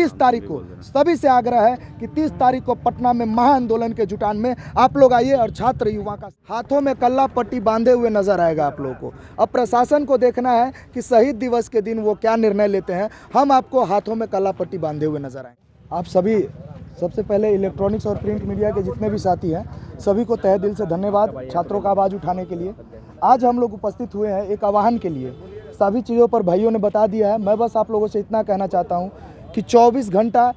30 तारीख को सभी से आग्रह है कि 30 तारीख को पटना में महाआंदोलन के जुटान में आप लोग आइए और छात्र युवा का हाथों में कल्ला पट्टी बांधे हुए नजर आएगा आप लोगों को। अब प्रशासन को देखना है कि शहीद दिवस के दिन वो क्या निर्णय लेते हैं। हम आपको हाथों में कल्ला पट्टी बांधे हुए नजर आएंगे। आप सभी, सबसे पहले इलेक्ट्रॉनिक्स और प्रिंट मीडिया के जितने भी साथी हैं सभी को तहे दिल से धन्यवाद छात्रों का आवाज़ उठाने के लिए। आज हम लोग उपस्थित हुए हैं एक आह्वान के लिए। सभी चीज़ों पर भाइयों ने बता दिया है। मैं बस आप लोगों से इतना कहना चाहता हूं कि 24 घंटा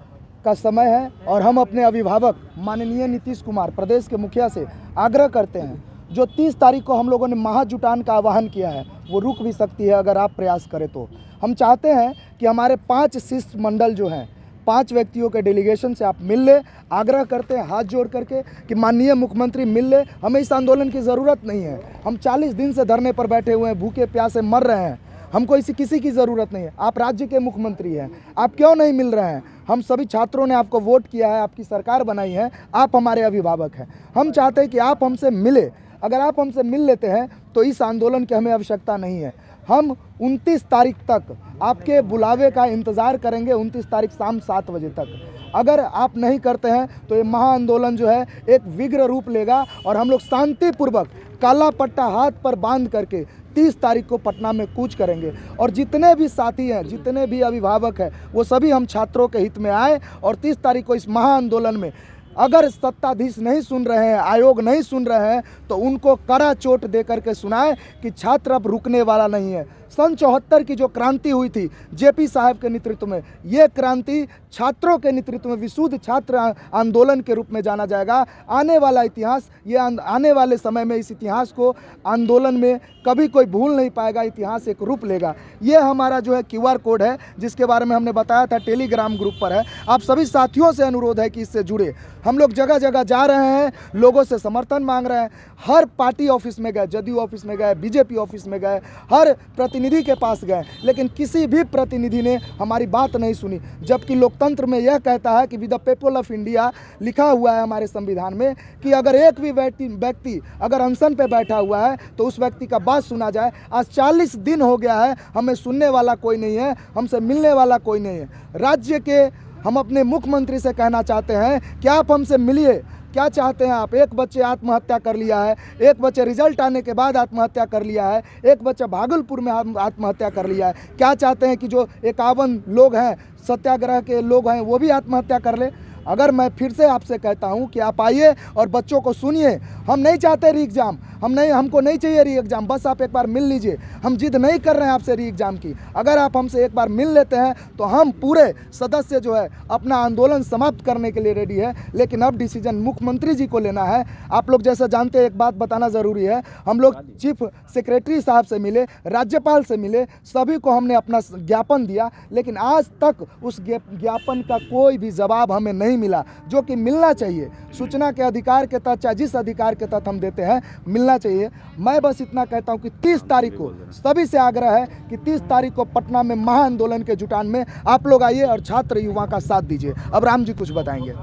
का समय है और हम अपने अभिभावक माननीय नीतीश कुमार प्रदेश के मुखिया से आग्रह करते हैं, जो 30 तारीख को हम लोगों ने महाजुटान का आह्वान किया है वो रुक भी सकती है अगर आप प्रयास करें तो। हम चाहते हैं कि हमारे 5 शिष्टमंडल जो हैं, 5 व्यक्तियों के डेलीगेशन से आप मिल ले। आग्रह करते हैं हाथ जोड़ करके कि माननीय मुख्यमंत्री मिल ले। हमें इस आंदोलन की ज़रूरत नहीं है। हम 40 दिन से धरने पर बैठे हुए हैं, भूखे प्यासे मर रहे हैं। हमको किसी की ज़रूरत नहीं है। आप राज्य के मुख्यमंत्री हैं, आप क्यों नहीं मिल रहे हैं? हम सभी छात्रों ने आपको वोट किया है, आपकी सरकार बनाई है, आप हमारे अभिभावक हैं। हम चाहते हैं कि आप हमसे मिले। अगर आप हमसे मिल लेते हैं तो इस आंदोलन की हमें आवश्यकता नहीं है। हम 29 तारीख तक आपके बुलावे का इंतज़ार करेंगे, 29 तारीख शाम 7 बजे तक। अगर आप नहीं करते हैं तो ये महाआंदोलन जो है एक विग्र रूप लेगा और हम लोग शांतिपूर्वक काला पट्टा हाथ पर बांध करके 30 तारीख को पटना में कूच करेंगे। और जितने भी साथी हैं, जितने भी अभिभावक हैं, वो सभी हम छात्रों के हित में आए और 30 तारीख को इस महाआंदोलन में अगर सत्ताधीश नहीं सुन रहे हैं, आयोग नहीं सुन रहे हैं, तो उनको कड़ा चोट दे करके सुनाए कि छात्र अब रुकने वाला नहीं है। सन 74 की जो क्रांति हुई थी जेपी साहब के नेतृत्व में, ये क्रांति छात्रों के नेतृत्व में विशुद्ध छात्र आंदोलन के रूप में जाना जाएगा। आने वाला इतिहास, ये आने वाले समय में इस इतिहास को आंदोलन में कभी कोई भूल नहीं पाएगा। इतिहास एक रूप लेगा। ये हमारा जो है QR कोड है, जिसके बारे में हमने बताया था, टेलीग्राम ग्रुप पर है। आप सभी साथियों से अनुरोध है कि इससे जुड़े। हम लोग जगह जगह जा रहे हैं, लोगों से समर्थन मांग रहे हैं। हर पार्टी ऑफिस में गए, जदयू ऑफिस में गए, बीजेपी ऑफिस में गए, हर प्रतिनिधि के पास गए, लेकिन किसी भी प्रतिनिधि ने हमारी बात नहीं सुनी। जबकि लोकतंत्र में यह कहता है कि with the people of India लिखा हुआ है हमारे संविधान में कि अगर एक भी व्यक्ति अगर अनशन पे बैठा हुआ है तो उस व्यक्ति का बात सुना जाए। आज 40 दिन हो गया है, हमें सुनने वाला कोई नहीं है, हमसे मिलने वाला कोई नहीं है। राज्य के हम अपने मुख्यमंत्री से कहना चाहते हैं कि आप हमसे मिलिए। क्या चाहते हैं आप? एक बच्चे आत्महत्या कर लिया है, एक बच्चे रिजल्ट आने के बाद आत्महत्या कर लिया है, एक बच्चा भागलपुर में आत्महत्या कर लिया है। क्या चाहते हैं कि जो 51 लोग हैं, सत्याग्रह के लोग हैं, वो भी आत्महत्या कर ले? अगर मैं फिर से आपसे कहता हूं कि आप आइए और बच्चों को सुनिए। हम नहीं चाहते री एग्ज़ाम, हमको नहीं चाहिए री एग्ज़ाम, बस आप एक बार मिल लीजिए। हम जिद नहीं कर रहे हैं आपसे री एग्ज़ाम की। अगर आप हमसे एक बार मिल लेते हैं तो हम पूरे सदस्य जो है अपना आंदोलन समाप्त करने के लिए रेडी है। लेकिन अब डिसीजन मुख्यमंत्री जी को लेना है। आप लोग जैसे जानते हैं, एक बात बताना ज़रूरी है, हम लोग चीफ सेक्रेटरी साहब से मिले, राज्यपाल से मिले, सभी को हमने अपना ज्ञापन दिया, लेकिन आज तक उस ज्ञापन का कोई भी जवाब हमें नहीं मिला, जो कि मिलना चाहिए। सूचना के अधिकार के तहत, चाहे जिस अधिकार के तहत हम देते हैं, मिलना चाहिए। मैं बस इतना कहता हूं कि 30 तारीख को सभी से आग्रह है कि 30 तारीख को पटना में महाआंदोलन के जुटान में आप लोग आइए और छात्र युवा का साथ दीजिए। अब राम जी कुछ बताएंगे।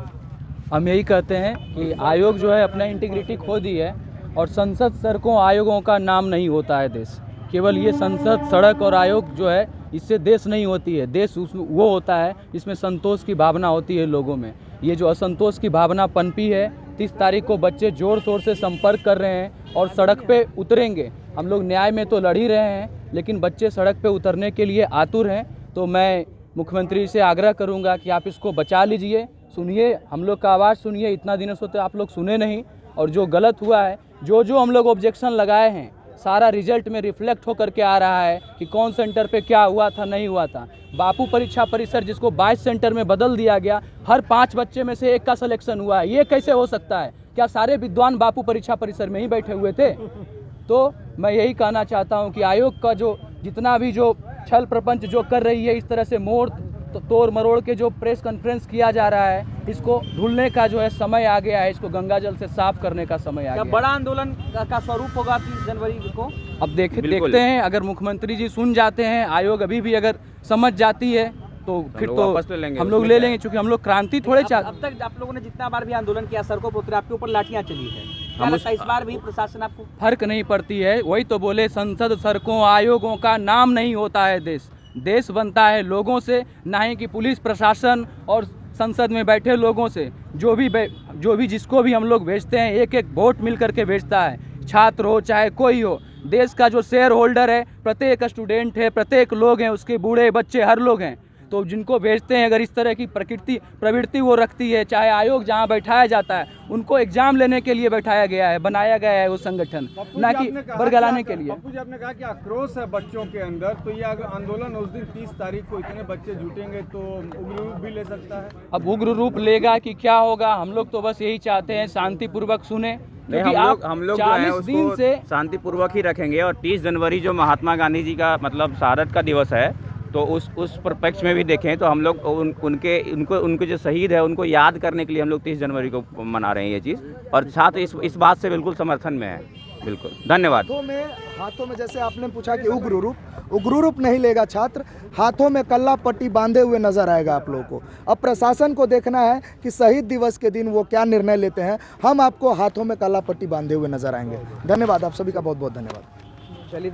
हम यही कहते हैं कि आयोग जो है अपना इंटीग्रिटी खो दी है और संसद, सड़कों, आयोगों का नाम नहीं होता है देश। केवल ये संसद, सड़क और आयोग जो है, इससे देश नहीं होती है। देश वो होता है जिसमें संतोष की भावना होती है लोगों में। ये जो असंतोष की भावना पनपी है, 30 तारीख को बच्चे ज़ोर शोर से संपर्क कर रहे हैं और सड़क पे उतरेंगे। हम लोग न्याय में तो लड़ ही रहे हैं, लेकिन बच्चे सड़क पे उतरने के लिए आतुर हैं। तो मैं मुख्यमंत्री से आग्रह करूंगा कि आप इसको बचा लीजिए, सुनिए, हम लोग का आवाज़ सुनिए। इतना दिनों से तो आप लोग सुने नहीं, और जो गलत हुआ है, जो हम लोग ऑब्जेक्शन लगाए हैं, सारा रिजल्ट में रिफ्लेक्ट होकर के आ रहा है कि कौन सेंटर पे क्या हुआ था, नहीं हुआ था। बापू परीक्षा परिसर जिसको 22 सेंटर में बदल दिया गया, हर 5 बच्चे में से 1 का सिलेक्शन हुआ है। ये कैसे हो सकता है? क्या सारे विद्वान बापू परीक्षा परिसर में ही बैठे हुए थे? तो मैं यही कहना चाहता हूँ कि आयोग का जो जितना भी जो छल प्रपंच जो कर रही है, इस तरह से तोड़ मरोड़ के जो प्रेस कॉन्फ्रेंस किया जा रहा है, इसको ढूंढने का जो है समय आ गया है। इसको गंगा जल से साफ करने का समय आ गया है। बड़ा आंदोलन का स्वरूप होगा 30 जनवरी को। अब देखते हैं, अगर मुख्यमंत्री जी सुन जाते हैं, आयोग अभी भी अगर समझ जाती है तो फिर तो हम लोग ले लेंगे, क्योंकि हम लोग क्रांति थोड़े चाहते। अब तक आप लोगों ने जितना बार भी आंदोलन किया, सड़कों पर उतरे, आपके ऊपर लाठियां चली है, क्या लगता है इस बार भी प्रशासन आपको? फर्क नहीं पड़ती है। वही तो बोले, संसद, सड़कों, आयोगों का नाम नहीं होता है देश। देश बनता है लोगों से, ना ही कि पुलिस प्रशासन और संसद में बैठे लोगों से। जो भी जिसको भी हम लोग भेजते हैं, एक एक वोट मिल करके भेजता है, छात्र हो चाहे कोई हो। देश का जो शेयर होल्डर है, प्रत्येक स्टूडेंट है, प्रत्येक लोग हैं, उसके बूढ़े बच्चे हर लोग हैं। तो जिनको भेजते हैं, अगर इस तरह की प्रवृत्ति वो रखती है, चाहे आयोग जहाँ बैठाया जाता है उनको एग्जाम लेने के लिए बैठाया गया है, बनाया गया है वो संगठन, ना कि बरगलाने के लिए। पप्पू जी, आपने कहा कि आक्रोश है बच्चों के अंदर, तो ये आंदोलन उस दिन 30 तारीख को इतने बच्चे जुटेंगे तो उग्र रूप भी ले सकता है। अब उग्र रूप लेगा कि क्या होगा, हम लोग तो बस यही चाहते हैं शांतिपूर्वक सुने, नहीं, क्योंकि हम लोग जो है 40 दिन उसको से शांतिपूर्वक ही रखेंगे। और 30 जनवरी जो महात्मा गांधी जी का मतलब शहादत का दिवस है, तो उस परिप्रेक्ष्य में भी देखें तो हम लोग उनके जो शहीद है उनको याद करने के लिए हम लोग 30 जनवरी को मना रहे हैं ये चीज़। और छात्र इस बात से बिल्कुल समर्थन में है। बिल्कुल, धन्यवाद। हाथों में जैसे आपने पूछा कि उग्र रूप नहीं लेगा छात्र, हाथों में कल्ला पट्टी बांधे हुए नजर आएगा आप लोगों को। अब प्रशासन को देखना है कि शहीद दिवस के दिन वो क्या निर्णय लेते हैं। हम आपको हाथों में कल्ला पट्टी बांधे हुए नजर आएंगे। धन्यवाद, आप सभी का बहुत बहुत धन्यवाद। चलिए।